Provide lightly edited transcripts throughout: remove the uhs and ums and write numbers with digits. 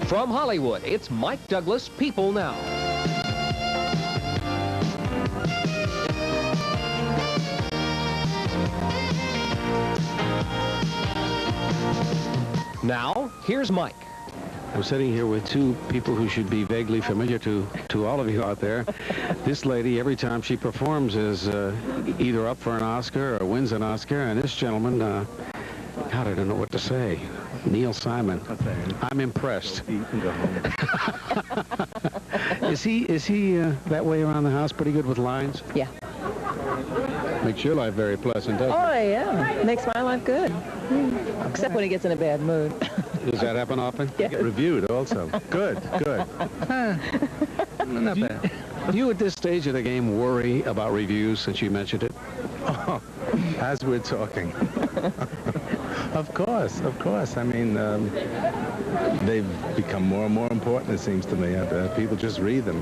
From Hollywood, it's Mike Douglas, People Now. Now, here's Mike. I'm sitting here with two people who should be vaguely familiar to all of you out there. This lady, every time she performs, is either up for an Oscar or wins an Oscar. And this gentleman, God, I don't know what to say. Neil Simon. I'm impressed. Is he that way around the house? Pretty good with lines? Yeah. Makes your life very pleasant, doesn't it? Oh, yeah. Makes my life good. Except when he gets in a bad mood. Does that happen often? Yeah. Get reviewed also. Good. Not bad. Do you at this stage of the game worry about reviews since you mentioned it? Oh, as we're talking. Of course. I mean, they've become more and more important, it seems to me. People just read them.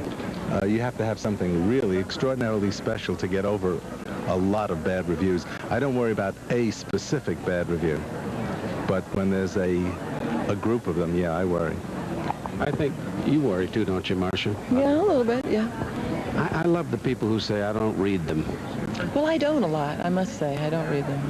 You have to have something really extraordinarily special to get over a lot of bad reviews. I don't worry about a specific bad review, but when there's a group of them, yeah, I worry. I think you worry too, don't you, Marsha? Yeah, a little bit, yeah. I love the people who say I don't read them. Well, I don't a lot, I must say. I don't read them.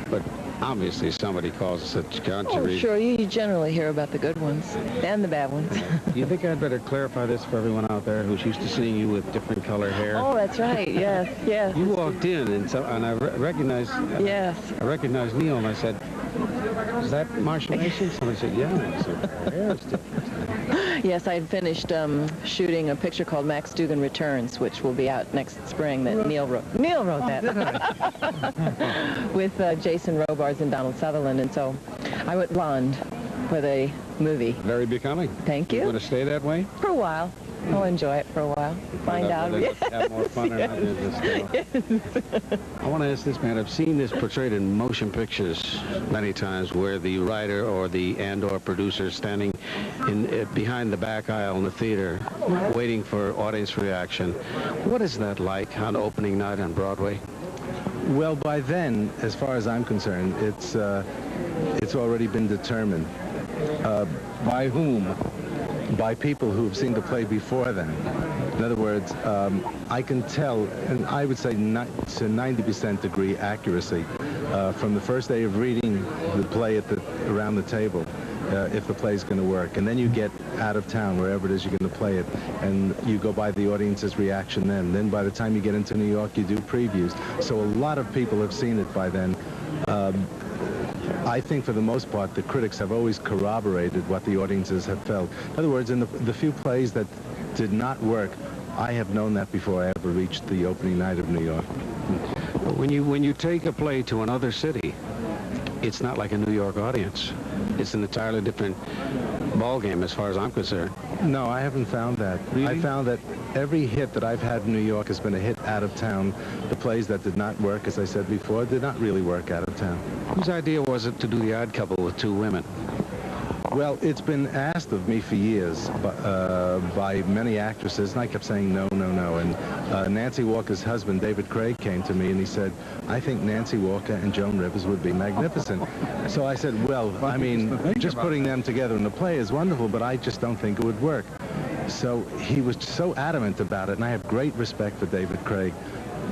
But obviously somebody calls it such, can't you Oh, read? sure. You generally hear about the good ones and the bad ones. You think I'd better clarify this for everyone out there who's used to seeing you with different color hair? Oh, that's right. Yes. You walked in and I recognized. Yes. I recognized Neil and I said, "Is that Marsha Mason?" Somebody said, "Yeah." I said, "Her hair is different." Yes, I had finished shooting a picture called Max Dugan Returns, which will be out next spring that Neil wrote. Neil wrote that. With Jason Robards and Donald Sutherland, and so I went blonde for the movie. Very becoming. Thank you. You want to stay that way? For a while. I'll enjoy it for a while. Find out. Whether they have more fun or not. I want to ask this man. I've seen this portrayed in motion pictures many times where the writer or the and/or producer is standing behind the back aisle in the theater waiting for audience reaction. What is that like on opening night on Broadway? Well, by then, as far as I'm concerned, it's already been determined. By whom? By people who've seen the play before then. In other words, I can tell, and I would say to 90% degree accuracy, from the first day of reading the play around the table, if the play's going to work. And then you get out of town, wherever it is you're going to play it, and you go by the audience's reaction then. Then by the time you get into New York, you do previews. So a lot of people have seen it by then. I think for the most part, the critics have always corroborated what the audiences have felt. In other words, in the few plays that did not work, I have known that before I ever reached the opening night of New York. But when you take a play to another city, it's not like a New York audience. It's an entirely different ballgame as far as I'm concerned. No, I haven't found that. Really? I found that every hit that I've had in New York has been a hit out of town. The plays that did not work, as I said before, did not really work out of town. Whose idea was it to do the Odd Couple with two women? Well, it's been asked of me for years by many actresses, and I kept saying no. And Nancy Walker's husband, David Craig, came to me and he said, "I think Nancy Walker and Joan Rivers would be magnificent." So I said, well, I mean, just putting them together in a play is wonderful, but I just don't think it would work. So he was so adamant about it, and I have great respect for David Craig.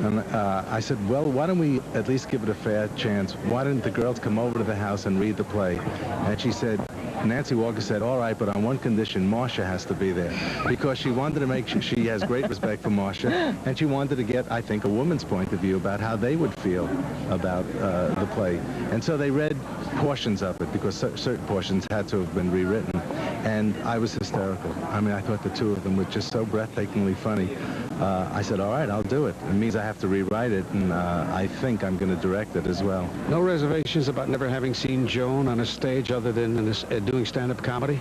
And I said, well, why don't we at least give it a fair chance? Why don't the girls come over to the house and read the play? And she said, Nancy Walker said, all right, but on one condition, Marsha has to be there. Because she wanted to make sure she has great respect for Marsha, and she wanted to get, I think, a woman's point of view about how they would feel about the play. And so they read portions of it, because certain portions had to have been rewritten. And I was hysterical. I mean, I thought the two of them were just so breathtakingly funny. I said, all right, I'll do it. It means I have to rewrite it, and I think I'm going to direct it as well. No reservations about never having seen Joan on a stage other than in this, doing stand-up comedy?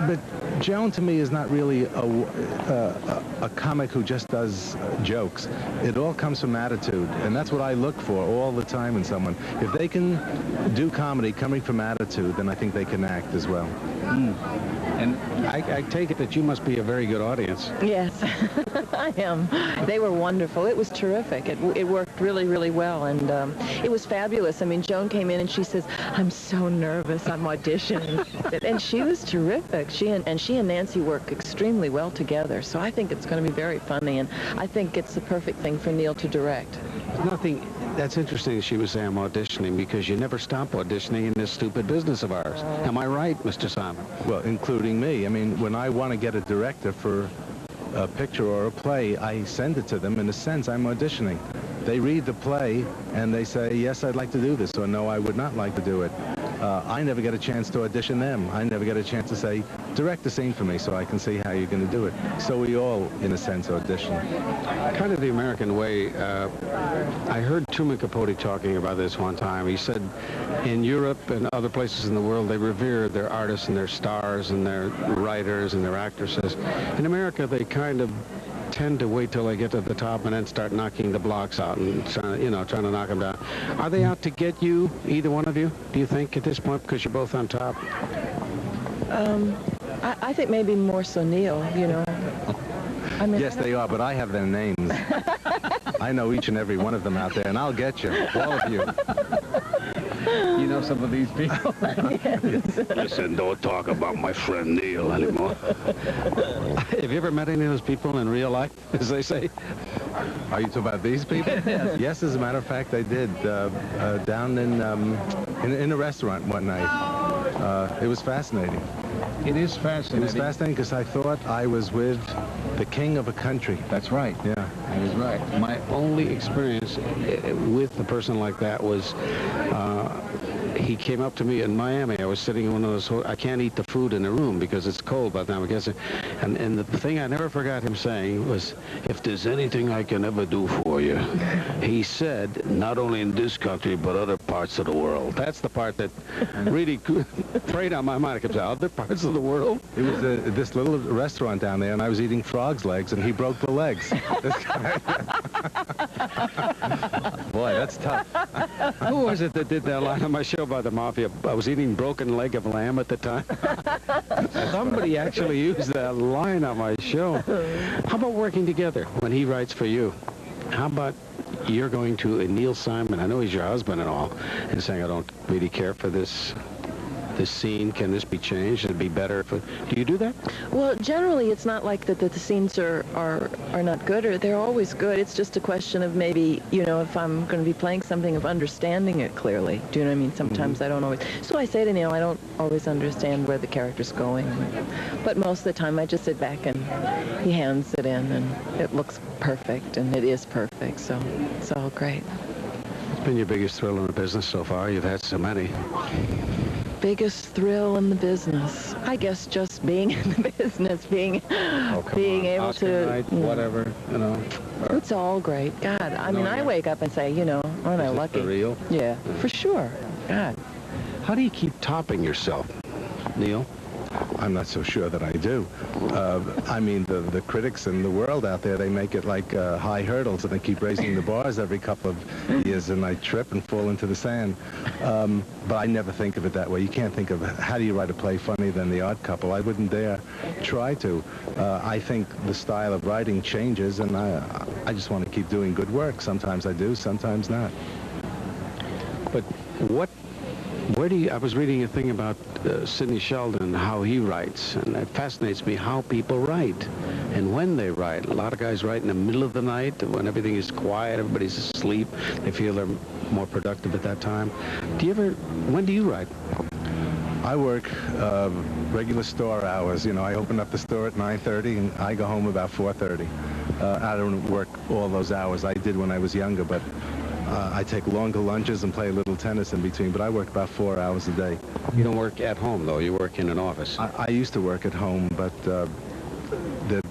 But Joan, to me, is not really a comic who just does jokes. It all comes from attitude, and that's what I look for all the time in someone. If they can do comedy coming from attitude, then I think they can act as well. And I take it that you must be a very good audience. Yes, I am. They were wonderful. It was terrific. It worked really, really well, and it was fabulous. I mean, Joan came in and she says, "I'm so nervous. I'm auditioning," and she was terrific. She and Nancy work extremely well together. So I think it's going to be very funny, and I think it's the perfect thing for Neil to direct. Nothing. That's interesting. She was saying I'm auditioning because you never stop auditioning in this stupid business of ours. Am I right, Mr. Simon? Well, including me. I mean, when I want to get a director for a picture or a play, I send it to them. In a sense, I'm auditioning. They read the play and they say, yes, I'd like to do this, or no, I would not like to do it. I never get a chance to audition them. I never get a chance to say, direct the scene for me so I can see how you're going to do it. So we all, in a sense, audition. Kind of the American way. I heard Truman Capote talking about this one time. He said in Europe and other places in the world, they revere their artists and their stars and their writers and their actresses. In America, they kind of tend to wait till they get to the top and then start knocking the blocks out and trying to knock them down. Are they out to get you, either one of you, do you think, at this point, because you're both on top? I think maybe more so Neil, you know. I mean, Yes, they are, but I have their names. I know each and every one of them out there, and I'll get you, all of you. You know some of these people? Listen, don't talk about my friend Neil anymore. Have you ever met any of those people in real life, as they say? Are you talking about these people? Yes, as a matter of fact, I did. Down in a restaurant one night. It was fascinating. It is fascinating. It was fascinating because I thought I was with the king of a country. That's right. Yeah. That is right. My only experience with a person like that was he came up to me in Miami. I was sitting in one of those, I can't eat the food in the room because it's cold by the time I get there. And the thing I never forgot him saying was, if there's anything I can ever do for you, he said, not only in this country, but other parts of the world. That's the part that really preyed on my mind. I kept saying, other parts of the world? It was this little restaurant down there, and I was eating frog's legs, and he broke the legs. Boy, that's tough. Who was it that did that line on my show about the mafia? I was eating broken leg of lamb at the time. Somebody actually used that line on my show. How about working together when he writes for you? How about you're going to Neil Simon, I know he's your husband and all, and saying, I don't really care for this scene, can this be changed and be better? Do you do that? well, generally, it's not like that the scenes are not good, or they're always good. It's just a question of maybe, you know, if I'm going to be playing something, of understanding it clearly. Do you know what I mean? Sometimes I don't always. So I say to Neil, I don't always understand where the character's going. But most of the time, I just sit back and he hands it in, and it looks perfect, and it is perfect. So it's all great. What's been your biggest thrill in the business so far? You've had so many. Biggest thrill in the business, I guess, just being in the business, being able Oscar to night, whatever, you know. It's all great. God, I mean, I wake up and say, you know, aren't I lucky? For real? Yeah, for sure. God. How do you keep topping yourself, Neil? I'm not so sure that I do. I mean, the critics in the world out there, they make it like high hurdles, and they keep raising the bars every couple of years, and I trip and fall into the sand. But I never think of it that way. You can't think of how do you write a play funnier than The Odd Couple. I wouldn't dare try to. I think the style of writing changes, and I just want to keep doing good work. Sometimes I do, sometimes not. But I was reading a thing about Sidney Sheldon, how he writes, and it fascinates me how people write and when they write. A lot of guys write in the middle of the night when everything is quiet, everybody's asleep. They feel they're more productive at that time. When do you write? I work regular store hours. You know, I open up the store at 9:30 and I go home about 4:30. I don't work all those hours. I did when I was younger, but I take longer lunches and play a little tennis in between, but I work about 4 hours a day. You don't work at home, though. You work in an office. I used to work at home, but there's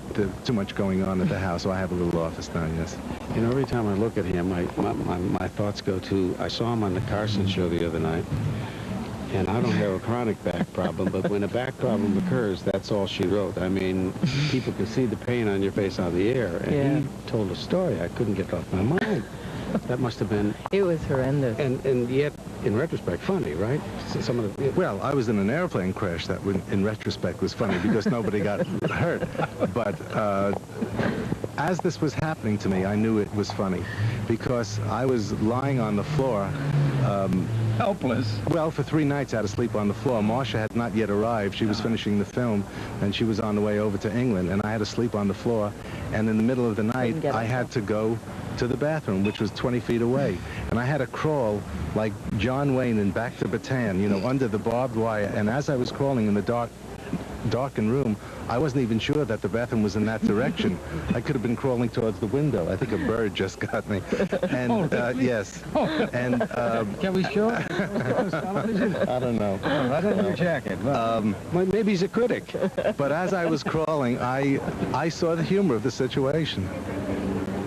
too much going on at the house, so I have a little office now, yes. You know, every time I look at him, my thoughts go to, I saw him on the Carson show the other night, and I don't have a chronic back problem, but when a back problem occurs, that's all she wrote. I mean, people could see the pain on your face on the air, and he told a story I couldn't get off my mind. That must have been... It was horrendous. And yet, in retrospect, funny, right? Some of the... Well, I was in an airplane crash that, in retrospect, was funny because nobody got hurt. But as this was happening to me, I knew it was funny because I was lying on the floor. Helpless. Well, for 3 nights I had to sleep on the floor. Marsha had not yet arrived. She was finishing the film, and she was on the way over to England, and I had to sleep on the floor. And in the middle of the night, I had to go to the bathroom, which was 20 feet away. And I had to crawl like John Wayne in Back to Bataan, you know, under the barbed wire. And as I was crawling in the darkened room, I wasn't even sure that the bathroom was in that direction. I could have been crawling towards the window. I think a bird just got me. And, yes. And, Can we show it? I don't know. Right under your jacket. Well, maybe he's a critic. But as I was crawling, I saw the humor of the situation.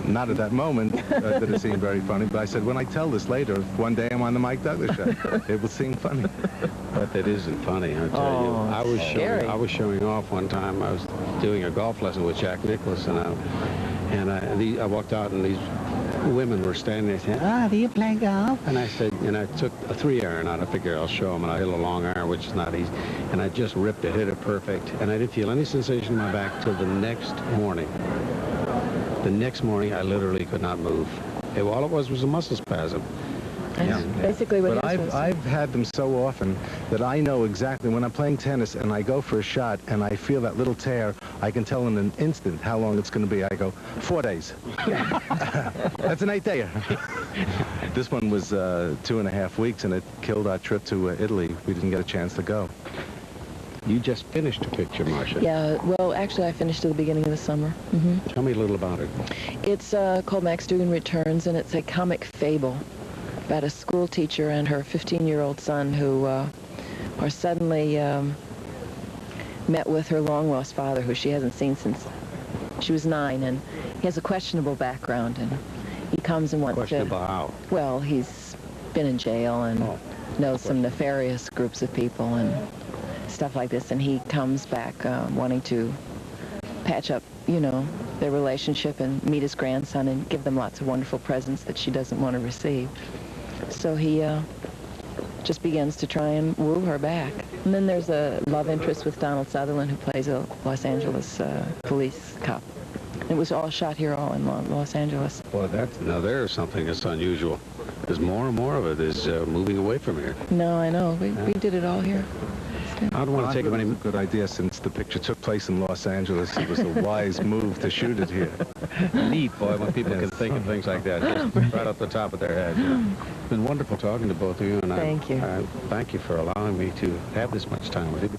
Not at that moment did it seem very funny, but I said, when I tell this later, one day I'm on the Mike Douglas show, it will seem funny. But that isn't funny, I tell you. I was showing off one time. I was doing a golf lesson with Jack Nicklaus, and I walked out, and these women were standing there saying, do you play golf? And I said, and I took a 3-iron out. I figure I'll show them, and I hit a long iron, which is not easy. And I just ripped it, hit it perfect, and I didn't feel any sensation in my back till the next morning. The next morning, I literally could not move. All it was a muscle spasm. That's basically what But I've had them so often that I know exactly when I'm playing tennis and I go for a shot and I feel that little tear, I can tell in an instant how long it's going to be. I go, 4 days. That's an 8-dayer. This one was 2.5 weeks, and it killed our trip to Italy. We didn't get a chance to go. You just finished a picture, Marsha. Yeah, well, actually, I finished at the beginning of the summer. Tell me a little about it. It's called Max Dugan Returns, and it's a comic fable about a school teacher and her 15-year-old son who are suddenly met with her long-lost father, who she hasn't seen since she was 9, and he has a questionable background, and he comes and wants Questionable how? Well, he's been in jail and knows some nefarious groups of people and stuff like this, and he comes back wanting to patch up, you know, their relationship and meet his grandson and give them lots of wonderful presents that she doesn't want to receive. So he just begins to try and woo her back. And then there's a love interest with Donald Sutherland, who plays a Los Angeles police cop. It was all shot here, all in Los Angeles. Well, now there's something that's unusual. There's more and more of it is moving away from here. No, I know. We did it all here. I don't want to take up any... It was a good idea since the picture took place in Los Angeles. It was a wise move to shoot it here. Neat, boy, when people can think of things like that, just right off the top of their head. You know. It's been wonderful talking to both of you, and Thank you. I thank you for allowing me to have this much time with you.